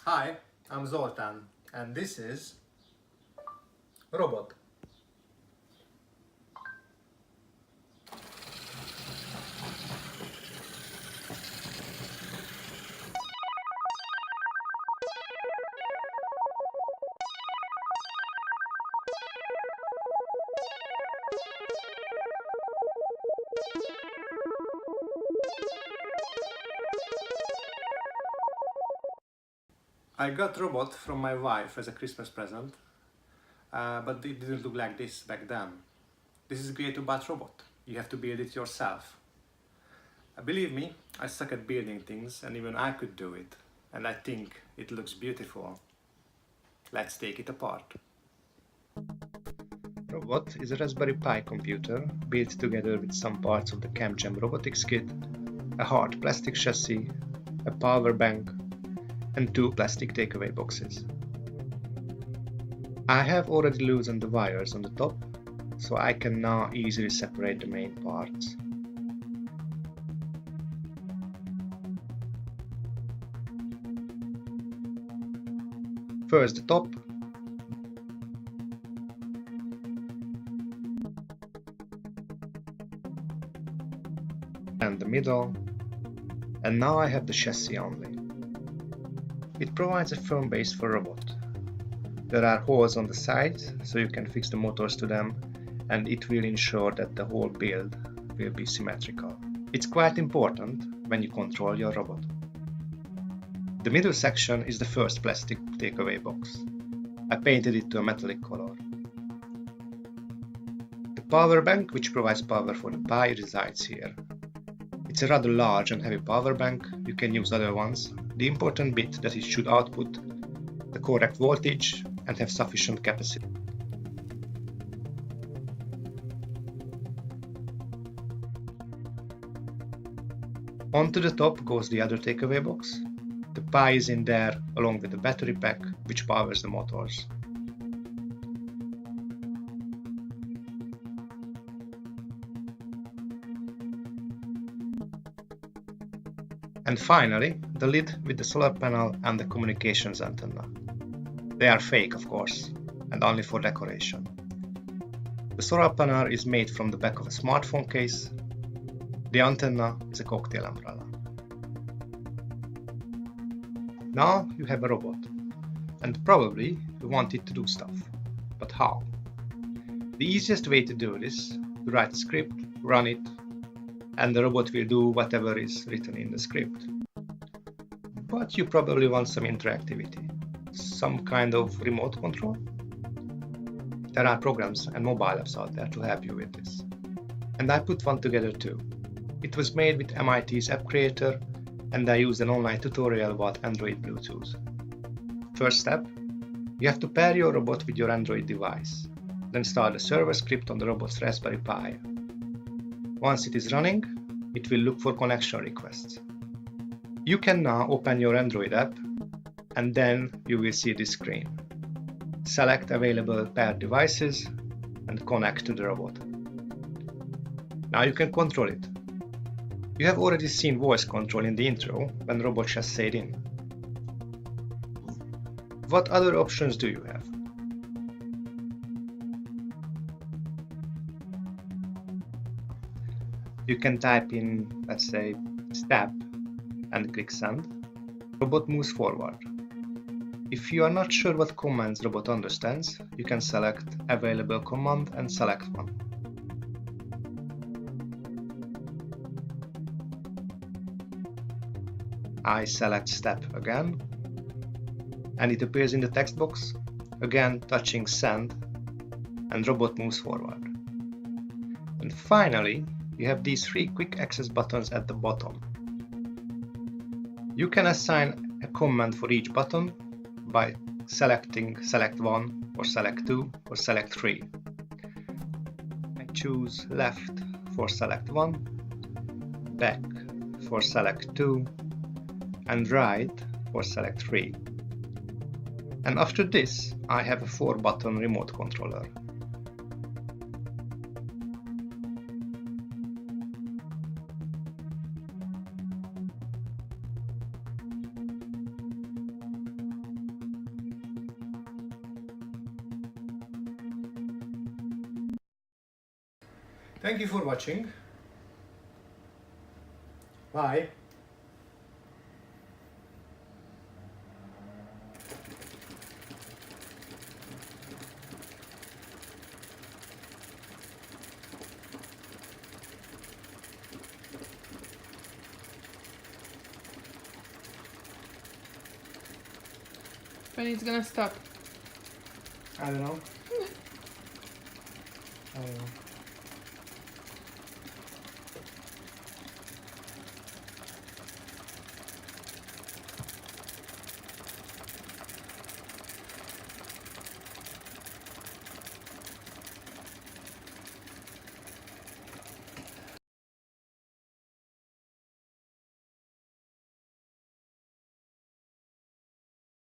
Hi, I'm Zoltan, and this is Robot. I got Robot from my wife as a Christmas present, but it didn't look like this back then. This is great about Robot. You have to build it yourself. Believe me, I suck at building things, and even I could do it. And I think it looks beautiful. Let's take it apart. Robot is a Raspberry Pi computer built together with some parts of the Camjam Robotics Kit, a hard plastic chassis, a power bank, and two plastic takeaway boxes. I have already loosened the wires on the top, so I can now easily separate the main parts. First the top, and the middle, and now I have the chassis only. It provides a firm base for Robot. There are holes on the sides, so you can fix the motors to them, and it will ensure that the whole build will be symmetrical. It's quite important when you control your robot. The middle section is the first plastic takeaway box. I painted it to a metallic color. The power bank, which provides power for the Pi, resides here. It's a rather large and heavy power bank. You can use other ones. The important bit that it should output the correct voltage and have sufficient capacity. Onto the top goes the other takeaway box. The Pi is in there along with the battery pack which powers the motors. And finally, the lid with the solar panel and the communications antenna. They are fake, of course, and only for decoration. The solar panel is made from the back of a smartphone case. The antenna is a cocktail umbrella. Now you have a robot, and probably you want it to do stuff. But how? The easiest way to do this is to write a script, run it, and the robot will do whatever is written in the script. But you probably want some interactivity, some kind of remote control. There are programs and mobile apps out there to help you with this. And I put one together too. It was made with MIT's App Creator, and I used an online tutorial about Android Bluetooth. First step, you have to pair your robot with your Android device. Then start a server script on the robot's Raspberry Pi. Once it is running, it will look for connection requests. You can now open your Android app, and then you will see this screen. Select available paired devices and connect to the robot. Now you can control it. You have already seen voice control in the intro when the robot just said in. What other options do you have? You can type in, let's say, step and click send. Robot moves forward. If you are not sure what commands robot understands, you can select available command and select one. I select step again, and it appears in the text box, again touching send, and robot moves forward. And finally, you have these three quick access buttons at the bottom. You can assign a command for each button by selecting select 1 or select 2 or select 3. I choose left for select 1, back for select 2, and right for select 3. And after this, I have a 4-button remote controller. Thank you for watching. Bye. When it's gonna stop? I don't know. I don't know.